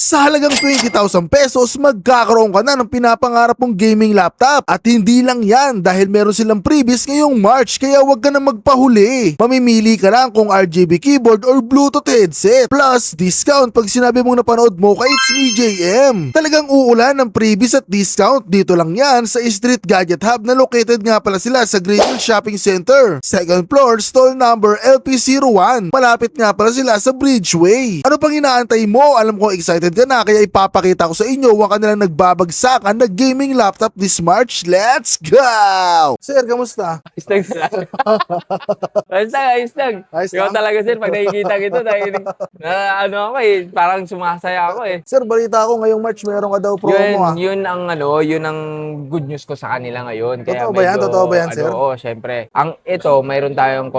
Sa halagang 20,000 pesos, magkakaroon ka na ng pinapangarap mong gaming laptop. At hindi lang yan, dahil meron silang previous ngayong March, kaya wag ka na magpahuli. Mamimili ka lang kung RGB keyboard or Bluetooth headset. Plus, discount pag sinabi mong napanood mo kay It's Me JM. Talagang uulan ng previous at discount. Dito lang yan sa Street Gadget Hub na located nga pala sila sa Greenfield Shopping Center. Second floor, stall number LP01. Malapit nga pala sila sa Bridgeway. Ano pang inaantay mo? Alam ko excited ka na, kaya ipapakita ko sa inyo wag ka nilang nagbabagsakan na gaming laptop this March. Let's go! Sir, kamusta? Ayos lang sila. Ayos lang. Ayos Ikaw lang? talaga, sir, pag nakikita kita, dahil ano ako parang sumasaya ako Sir, balita ko ngayong March meron ka daw promo Yun ang good news ko sa kanila ngayon. Kaya Totoo ba yan? Totoo ba yan, sir? Oo, syempre. Mayroon tayong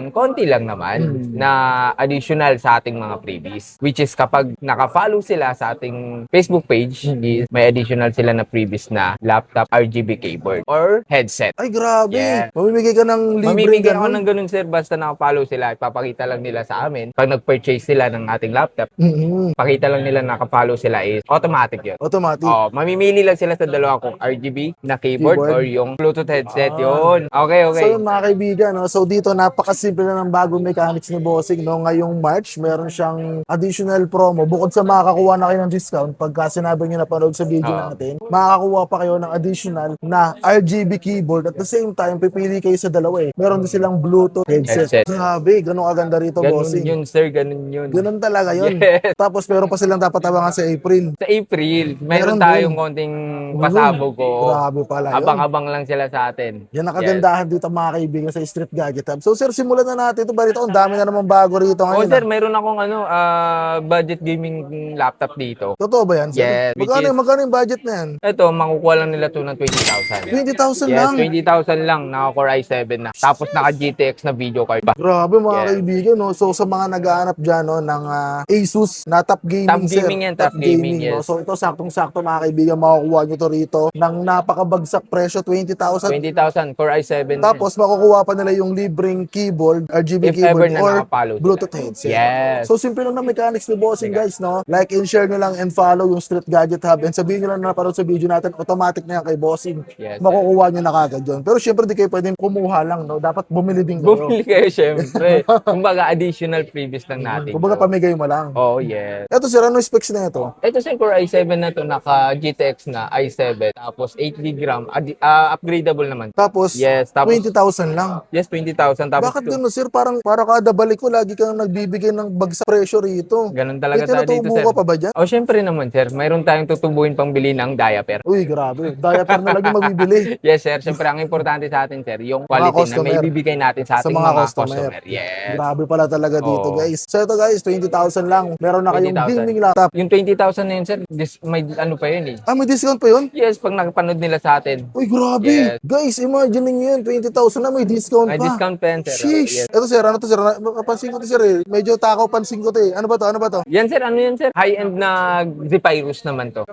konti lang naman na additional sa ating mga freebies. Which is kapag naka-follow sila sa ating Facebook page, is may additional sila na freebies na laptop, RGB keyboard, or headset. Ay, grabe. Yeah. Mamimigay ka ng libre Mamimigay ako ganun. ng ganun, sir, basta naka-follow sila. Ipapakita lang nila sa amin. Pag nag-purchase sila ng ating laptop, pakita lang nila naka-follow sila, is automatic yun. Automatic. Mamimili lang sila sa dalawa kung RGB na keyboard, or yung Bluetooth headset yun. Okay. So yun, mga kaibigan, no? So dito napakasimple na ng bagong mechanics ni Bossing, no? Ngayong March, meron siyang additional promo. Bukod sa makakakuha na kayo ng discount, pagka sinabi nyo napanood sa video natin, makakakuha pa kayo ng additional na RGB keyboard. At the same time, pipili kayo sa dalawa eh. Meron din silang Bluetooth headset. Grabe, ganun kaganda rito, Ganun Bossing. yun, sir. Ganun yun. Ganun talaga yun. Yes. Tapos meron pa silang dapat abangan sa April. Sa April, Meron meron tayong din. konting pasabog ko. Grabe pala yun. Abang-abang lang sila sa atin. Yan ang kagandahan dito, mga kaibigan, sa Street Gadget Hub. So sir, simulan na natin ito. Balita, ang dami na naman bago rito ngayon. Sir, meron akong budget gaming laptop dito. Totoo ba yan, sir? Yes, Magkano yung budget na yan? Ito, makukuha lang nila to ng 20,000. 20,000 Yes, lang. 20,000 lang. Naka-Core i7 na. Tapos naka-GTX na video card pa. Grabe, mga Yes. kaibigan, no? So sa mga nag-aanap dyan, no, ng Asus na top gaming, Top sir. gaming yan, top gaming, no? yes. So ito, saktong-sakto, mga kaibigan, makukuha nyo to rito ng napakabagsak presyo, 20,000. 20,000, Core i7. Tapos makukuha pa nila yung libreng keyboard, RGB If keyboard, ever na or nakapalo sila. Bluetooth headset. Yes. So simple lang na mechanics ni Bossing, guys, no? Like and share nyo lang and follow yung Street Gadget Hub and sabihin nyo lang na napanood sa video natin, automatic na yan kay Bossing. Yes, Makukuha nyo na kagad yun. Pero syempre di kayo pwedeng kumuha lang, no? Dapat bumili din kayo. Bumili kayo, syempre. Kumbaga, additional previous lang natin. Kumbaga pamigay mo lang. Oh, yes. Eto sir, ano yung specs na ito? Ito sa Core i7 na to, naka GTX na i7, tapos 8GB RAM, upgradable naman. Tapos, Yes, tapos 20,000 lang. yes, 20,000. Tapos Bakit gano'n sir? Parang kada balik ko, lagi kang nagbibigay ng bagsak presyo rito. ganun talaga May tayo dito, tinutubo sir. ka pa ba dyan? Oh, syempre naman, sir. Mayroon tayong tutubuhin pang bili ng diaper. Uy, grabe. Diaper na lang yung mabibili. Yes, sir. Syempre, ang importante sa atin, sir, yung quality na customer. may bibigay natin sa Sa ating mga mga customer. customer. Yes. Grabe pala talaga dito, Oo. guys. So ito guys, 20,000 lang. Meron na kayong 20,000. gaming laptop. Yung 20,000 na yun, sir, may ano pa yun eh. Ah, may discount pa yun? Yes, pag nakapanood nila sa atin. Uy, grabe. Yes. Guys, imagine nyo yun. 20,000 na may discount May pa. discount pa yan, sir. Sheesh. Yes. Ito sir, ano to sir? Pansin ko to sir eh. Medyo takaw pansin ko to eh. Ano ba to? Ano ba to? Yan, sir. Ano yan, sir? High-end na Zephyrus naman to.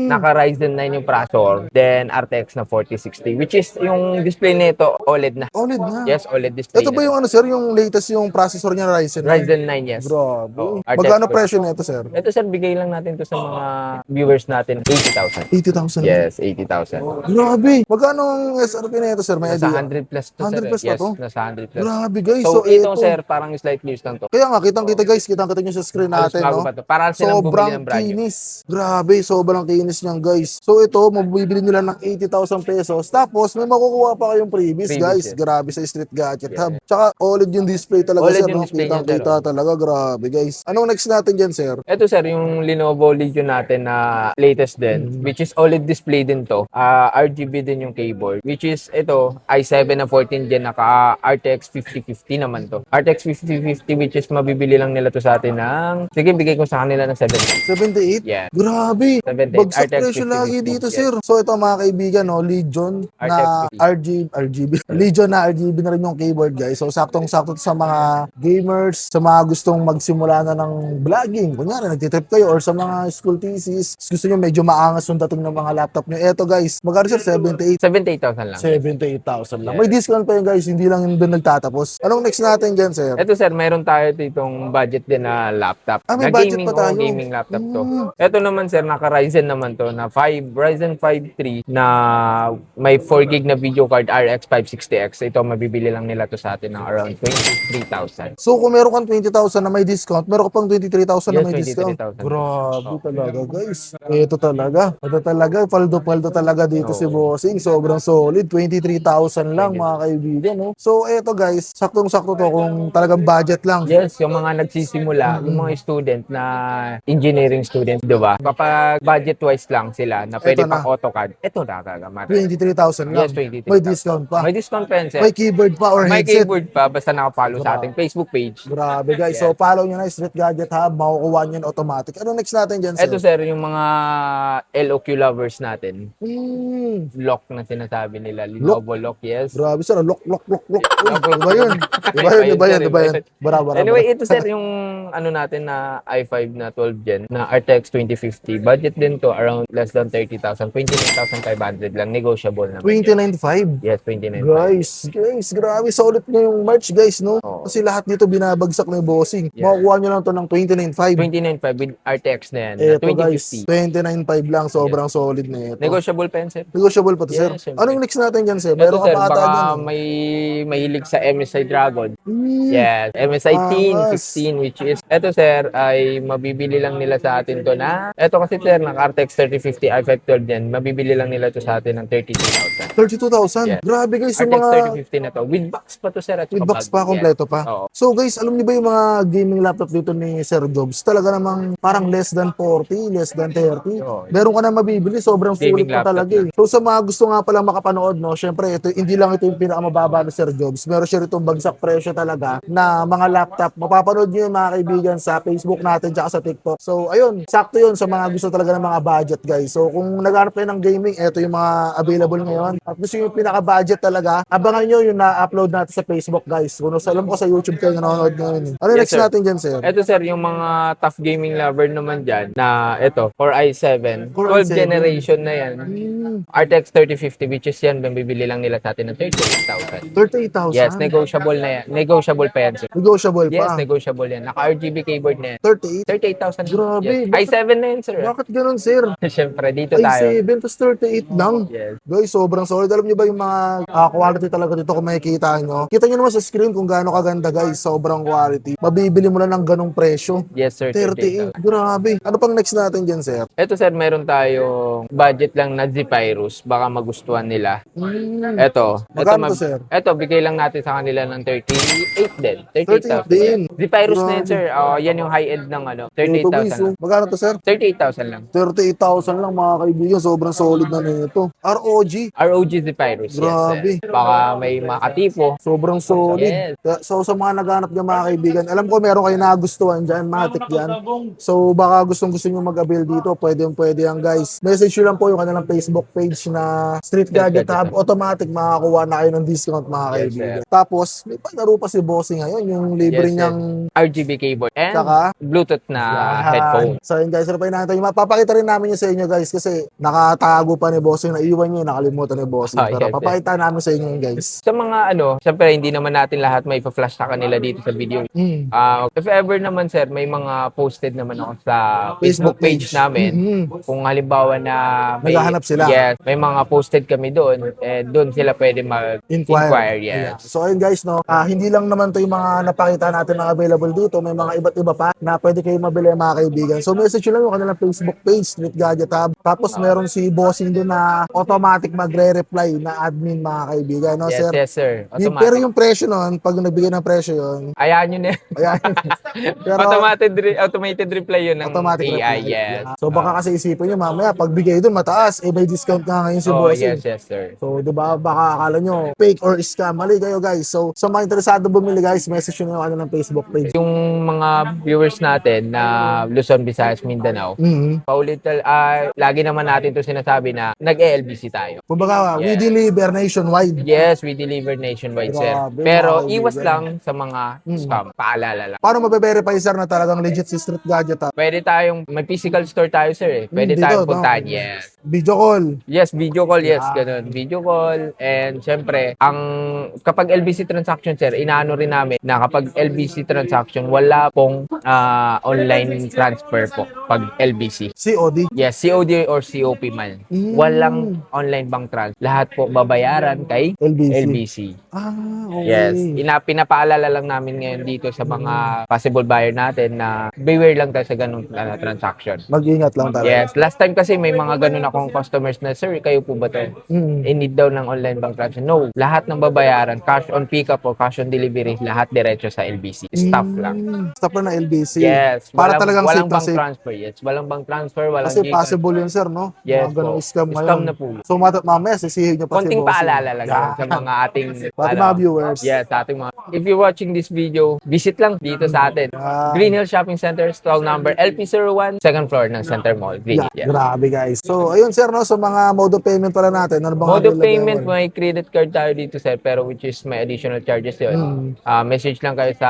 Naka Ryzen 9 yung processor, then RTX na 4060, which is yung display nito OLED na. OLED na. Yes, OLED display. Ito ba na. yung ano sir? Yung latest yung processor niya Ryzen 9? Ryzen 9, yes. Grabe. Oo. Magkano RTX presyo nito sir? Ito, sir, bigay lang natin to sa mga viewers natin. 80,000. 80,000. Yes, 80,000. Grabe. Magkano ang SRP na ito sir? May Nasa idea? 100 plus to, 100 sir. plus pa Yes, to? nasa 100 plus. Grabe guys. So, So, ito, ito. sir, parang slight news lang to. Kaya nga, kitang-kita guys. Kitang-kita nyo sa screen natin, Halos bago no? pa to. Para silang bumili Sobrang ng brand new. kinis. Grabe, sobrang kinis niyan, guys. So ito, mabibili nyo lang ng 80,000 pesos. Tapos, may makukuha pa kayong freebies, Freebies, guys. yes. Grabe sa Street Gadget Hub. Tsaka, OLED yung display talaga, OLED sir. yung No? display niya, Kitang-kita sir. talaga. Grabe, guys. Anong next natin dyan, sir? Ito, sir, yung Lenovo Legion natin na latest din, which is OLED display din to. RGB din yung keyboard, which is ito, i7 na 14 gen, naka RTX 5050 naman to. RTX 5050, which is mabibili lang nila to sa atin ng, sige, bigay ko sa kanila ng 70. 78? Yeah. Grabe. 78. Bagsak RTX presyo 50, lagi dito, yes. sir. So ito, mga kaibigan, no, Legion na RTX RGB. Legion na RGB na rin yung keyboard, guys. So saktong-sakto to sa mga gamers, sa mga gustong magsimula na ng vlogging. Kunyari, nagtitrip kayo or sa mga school thesis. Gusto nyo medyo maangas yung dating ng mga laptop nyo. Eto, guys, magkano sir? 78. 78,000 lang. 78,000 lang. Yes. May discount pa yun, guys. Hindi lang yun doon nagtatapos. Anong next natin dyan, sir? Ito, sir, meron tayo ditong budget din na laptop. Ah, may na budget gaming, pa tayo. gaming gaming laptop to. Ito naman sir, naka Ryzen naman to na Ryzen 5 3 na may 4 gig na video card RX 560X. Ito mabibili lang nila to sa atin ng around 23,000. So kung meron kang 20,000 na may discount, meron ka pang 23,000 na Yes, may discount. 23,000. Grabe talaga guys. Ito talaga, paldo talaga dito si Bossing. Sobrang solid, 23,000 lang mga kaibigan. No? So eto guys, saktong-sakto to kung talagang budget lang. Yes, yung mga nagsisimula, yung mga student na engineering students, di ba? Kapag budget-wise lang sila na pwede Ito na. pang AutoCAD, ito nakakamat. 23,000 lang. Yes, 23,000. May discount pa. May discount pa yan, sir. May keyboard pa or May headset. keyboard pa, basta nakafollow sa ating Facebook page. Grabe guys. So follow nyo na Street Gadget Hub, makukuha nyo yun automatic. Ano next natin dyan, sir? Ito, sir, yung mga LOQ lovers natin. Lock na sinasabi nila. Lenovo lock, yes. Grabe sir, lock. Uy, Lock. Iba yun. Iba yun. Bara. Anyway, ito sir, yung ano natin na i5 na 12 gen na RTX 2050. Budget din to around less than 30,000. 29,500 lang. Negotiable naman. 29.5. Yes, 29,500. Guys, grabe. Solid na yung March, guys, no? Oo. Kasi lahat nito binabagsak na yung bossing. Yeah. Makukuha nyo lang to ng 29.5. 29,500 with RTX na yan. Na Eto guys, 2050. 29.5 lang. Sobrang solid na ito. Negotiable pa yan, sir. Negotiable pa to, sir. Yes, syempre. Anong next natin dyan, sir? Ito, Meron ka sir, pa ata baka dyan. may mahilig sa MSI Dragon. Yes, MSI Teen 15 which is, ito sir, ay mabibili lang nila sa atin to na, ito kasi sir, ng RTX 3050 i5 12 yan, mabibili lang nila to sa atin ng 32,000. 32,000. Yeah. Grabe guys, yung RTX mga 3050 na to, with box pa to sir. At with saka box bag. pa, kompleto Yes. pa. Oo. So guys, alam niyo ba yung mga gaming laptop dito ni Sir Jobs? Talaga namang parang less than 40, less than 30. Oo. Meron ka na mabibili, sobrang sulit Gaming pa laptop talaga eh. So sa mga gusto nga palang makapanood, no, syempre ito, hindi lang ito yung pinakamababa ni Sir Jobs. Meron siya rito bagsak presyo talaga na mga laptop. Mapapanood niyo yung mga kaibigan sa Facebook natin tsaka sa TikTok. So ayun, sakto yun sa mga gusto talaga ng mga budget guys. So kung naghanap kayo ng gaming, ito yung mga available ngayon. At gusto yung pinaka-budget talaga, abangan nyo yung na-upload natin sa Facebook guys. Kung alam ko sa YouTube kayo nanonood ngayon. Ano Yes, next sir. natin dyan, sir? Ito sir, yung mga tough gaming lover naman dyan na ito, Core i7, Core 12 i7. generation na yan. RTX 3050 which is yan, mabibili lang nila sa atin ng 38,000. 38,000? Yes, negotiable na yan. Negotiable pa yan, sir. Negotiable Yes, pa. negotiable yan. Naka-RGB keyboard na yan. 38? 38,000. Grabe, Yes. bakit- i7 na yun, sir. Bakit ganun, sir? Siyempre, dito tayo. i7 tapos 38 lang. Yes. Guys, sobrang solid. Alam niyo ba yung mga quality talaga dito kung makikita nyo? Kita nyo naman sa screen kung gaano kaganda guys. Sobrang quality. Mabibili mo na ng ganong presyo. Yes, sir. 38. Grabe. Ano pang next natin dyan, sir? Ito, sir, meron tayong budget lang na Zephyrus. Baka magustuhan nila. Ito. Magkano to, sir? Ito, bigay lang natin sa kanila ng 38 din. 38 38,000. din. Zephyrus na yun, Grabe. sir. Yan yung high-end ng ano. Ito, guys, 38,000 lang. magkano to, sir? 38,000 lang. 38,000 lang mga kaibigan. Sobrang solid na nito. ROG. ROG Zephyrus. Grabe. Yes, sir. Baka may makatipo. Sobrang solid. Yes. So sa mga naghanap ng mga kaibigan, alam ko meron kayo nagustuhan dyan, matik yan. So baka gusto nyo mag-avail dito, pwede yan guys. Message nyo lang po yung kanilang Facebook page na Street Gadget Hub. Automatic makakuha na kayo ng discount mga Yes, kaibigan. Tapos may palaro pa si Bossing ngayon, yung libre Yes, yes. niyang RGB keyboard. And Saka? Bluetooth na headphone. So yun guys, ano pa natin? Mapapakita rin namin yun sa inyo guys kasi nakatago pa ni Bossing, naiwan niya, nakalimutan ni Bossing. Pero Yes, yes. papakita namin sa inyo yun guys. Sa mga syempre hindi naman natin lahat may pa-flash sa kanila dito sa video. If ever naman sir, may mga posted naman ako sa Facebook page namin. Kung halimbawa na Naghahanap sila. Yes, may mga posted kami doon. Doon sila pwede mag-inquire. Yeah. Yes. So ayun guys, no, hindi lang naman to yung mga napakita natin na available dito. May mga iba't iba pa na pwede kayo mabili mga kaibigan. So message nyo lang yung kanilang Facebook page, Street Gadget Hub. Tapos meron si Bossing doon na automatic magre-reply na admin mga kaibigan. No, Yes, sir? yes sir. Automatic. Pero yung presyo nun, pag nagbigay ng presyo yun, Ayan yun eh. ayan. Pero automated reply yun ng automatic AI. reply. Yes. So baka kasi isipin nyo mamaya, pag bigay doon mataas, may discount nga ngayon si Oh, Bossing. yes, yes sir. So, di ba, baka akala nyo fake or scam. Mali kayo, guys. So, sa mga interesado bumili, guys, message nyo yung ano ng Facebook page. Yung mga viewers natin na Luzon, Visayas, Mindanao, lagi naman natin to sinasabi na nag-ELBC tayo. Kumbaga, we Yes. deliver nationwide. Yes, we deliver nationwide, sir. Grabe, Pero mga iwas kaibigan. lang sa mga scam. Paalala lang. Paano mabe-verify, sir, na talagang legit si Street Gadget, ha? Pwede tayong, may physical store tayo, sir. Pwede Dito, tayong no? puntahan, yes. Video call. Yes, video call, yes, ganun. Video call, and syempre, kapag LBC transaction, sir, inaano rin namin na kapag LBC transaction, wala pong online transfer po pag LBC. COD. Yes, COD or COP man. Walang online bank transfer. Lahat po babayaran kay LBC. LBC. Ah, okay. Yes, pinapaalala lang namin ngayon dito sa mga possible buyer natin na beware lang tayo sa ganung transaction. Mag-ingat lang talaga. Yes, last time kasi may mga ganun akong customers na, sir, kayo po ba to? In need daw ng online bank transfer. No, lahat ng babayaran, cash on pickup o cash on delivery, lahat diretso sa LBC. Staff lang. Staff lang ng LBC. Yes, Para talagang walang safe na bank safe. transfer. Yes, walang bank transfer, walang Kasi GCash. possible yun, sir, no? Yes Mga ganung po. scam ngayon. Scam na po. So, mamaya, sisihin nyo pa Konting bossing. paalala lang yun sa Yan. mga ating Ating mga viewers. Yes, sa ating mga. If you're watching this video, visit lang dito sa atin. Green Hill Shopping Center, stall number LP01, second floor ng Center Mall, Green Hill. Yeah, grabe guys. So, ayun sir, no, sa mga mode of payment pala natin, ano bang Mode of available? payment, may credit card tayo dito, sir, pero which is may additional charges yun. Message lang kayo sa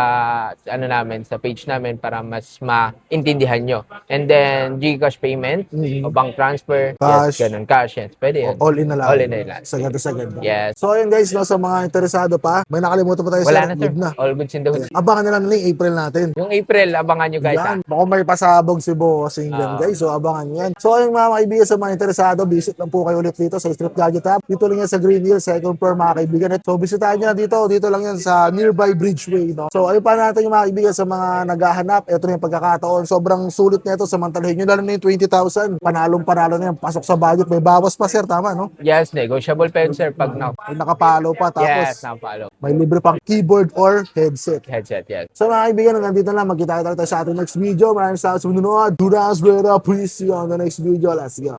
ano namin, sa page namin para mas maintindihan nyo. And then, GCash payment, o bank transfer, Cash. yes, ganun, cash, yes, pwede yun. All in na lang. All in na lang. Sagad na sagad na. Yes. So, ayun guys, no, sa mga interesado pa, may nakalimutan pa tayo Wala sir. na, sir. Good na. All goods in the hood. Abangan na lang nila yung April natin. Yung April, abangan nyo guys. Yan. Baka may pasabog si Bossing yan, guys. So, abangan nyo yan. So, ayun mga kaibigan, sa mga interesado, visit lang po kayo ulit dito sa Street Gadget Hub. Dito lang yan sa Green Hill, second floor mga kaibigan. So, bisitahin nyo na dito. Dito lang yan sa nearby Bridgeway. No? So, ayun pa natin yung mga kaibigan sa mga naghahanap. Ito na yung pagkakataon. Sobrang sulit na ito. Samantalahin nyo, lalo na yung 20,000. Panalong-panalo na yan. Pasok sa budget. May bawas pa, sir. Tama, no? Yes, negotiable pa yun, sir, pag May nakapalo pa. Tapos, yes, napalo. may libre pang keyboard or headset. Headset, yes. So mga kaibigan, nandito na. Magkita tayo sa ating next video. Maraming salamat sa mga nanonood. Do not swear up. Please see you on the next video. Let's go.